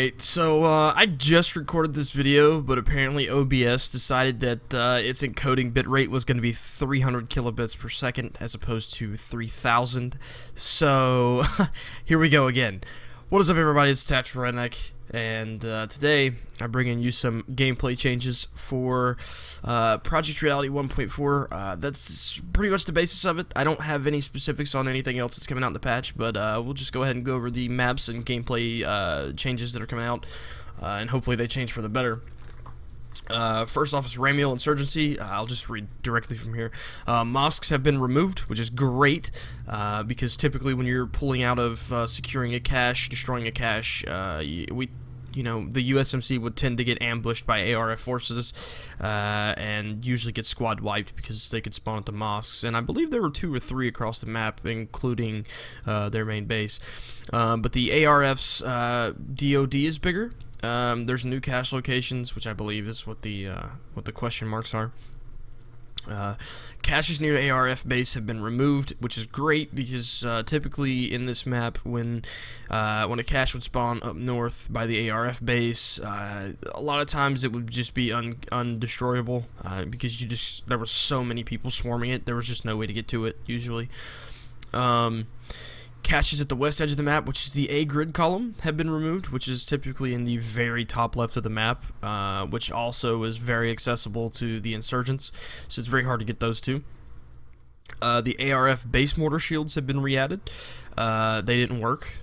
Alright, so I just recorded this video, but apparently OBS decided that its encoding bitrate was going to be 300 kilobits per second as opposed to 3000. So here we go again. What is up, everybody? It's TheTacticalRedneck, and today I'm bringing you some gameplay changes for Project Reality 1.4. That's pretty much the basis of it. I don't have any specifics on anything else that's coming out in the patch, but we'll just go ahead and go over the maps and gameplay changes that are coming out, and hopefully they change for the better. First off is Ramiel Insurgency. I'll just read directly from here. Mosques have been removed, which is great, because typically when you're pulling out of securing a cache, destroying a cache, the USMC would tend to get ambushed by ARF forces, and usually get squad wiped because they could spawn at the mosques. And I believe there were 2 or 3 across the map, including their main base. But the ARF's DOD is bigger. There's new cache locations, which I believe is what the question marks are. Caches near the ARF base have been removed, which is great because typically in this map, when a cache would spawn up north by the ARF base, a lot of times it would just be undestroyable because there were so many people swarming it. There was just no way to get to it usually. Caches at the west edge of the map, which is the A grid column, have been removed, which is typically in the very top left of the map, which also is very accessible to the insurgents, so it's very hard to get those two. The ARF base mortar shields have been re-added. They didn't work,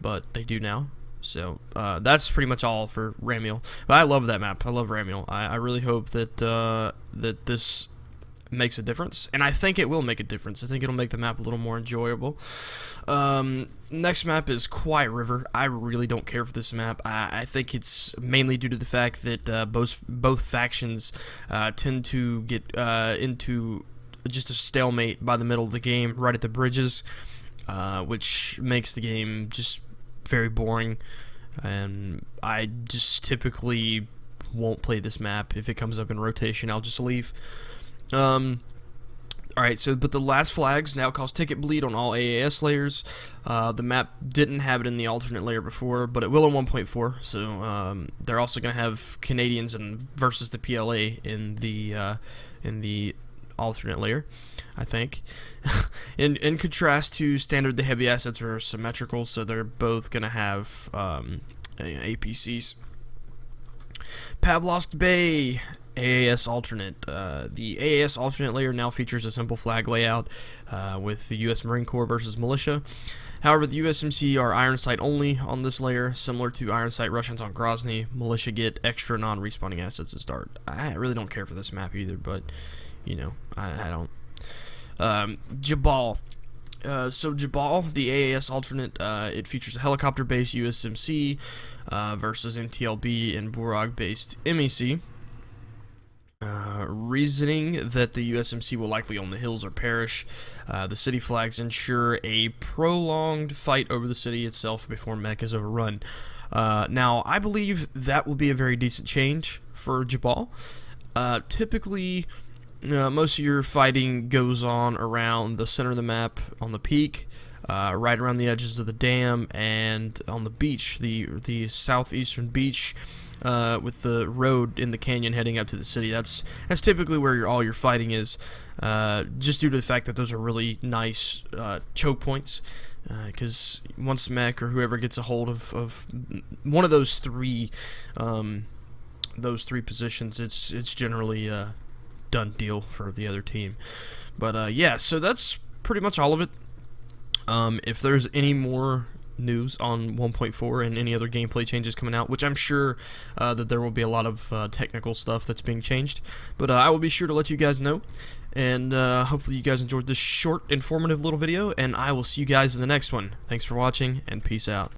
but they do now. So that's pretty much all for Ramiel. But I love that map. I love Ramiel. I really hope that that this makes a difference, and I think it will make a difference. I think it'll make the map a little more enjoyable. Next map is Quiet River. I really don't care for this map. I think it's mainly due to the fact that both factions tend to get into just a stalemate by the middle of the game, right at the bridges, which makes the game just very boring, and I just typically won't play this map. If it comes up in rotation, I'll just leave. Alright, but the last flags now cause ticket bleed on all AAS layers. The map didn't have it in the alternate layer before, but it will in 1.4, so they're also going to have Canadians versus the PLA in the alternate layer, I think. in contrast to standard, the heavy assets are symmetrical, so they're both going to have APCs. Pavlovsk Bay AAS alternate. The AAS alternate layer now features a simple flag layout with the U.S. Marine Corps versus militia. However, the USMC are iron sight only on this layer, similar to iron sight Russians on Grozny. Militia get extra non-respawning assets to start. I really don't care for this map either, but you know, I don't. Jabal. So Jabal, the AAS alternate, it features a helicopter-based USMC versus NTLB and Burag-based MEC. Reasoning that the USMC will likely own the hills or perish. The city flags ensure a prolonged fight over the city itself before mech is overrun. Now, I believe that will be a very decent change for Jabal. Typically, most of your fighting goes on around the center of the map, on the peak, right around the edges of the dam, and on the beach, the southeastern beach, with the road in the canyon heading up to the city. That's typically where all your fighting is, just due to the fact that those are really nice choke points, because once mech or whoever gets a hold of one of those three positions, it's generally done deal for the other team. But yeah, so that's pretty much all of it. If there's any more news on 1.4 and any other gameplay changes coming out, which I'm sure that there will be a lot of technical stuff that's being changed, but I will be sure to let you guys know, and hopefully you guys enjoyed this short, informative little video, and I will see you guys in the next one. Thanks for watching, and peace out.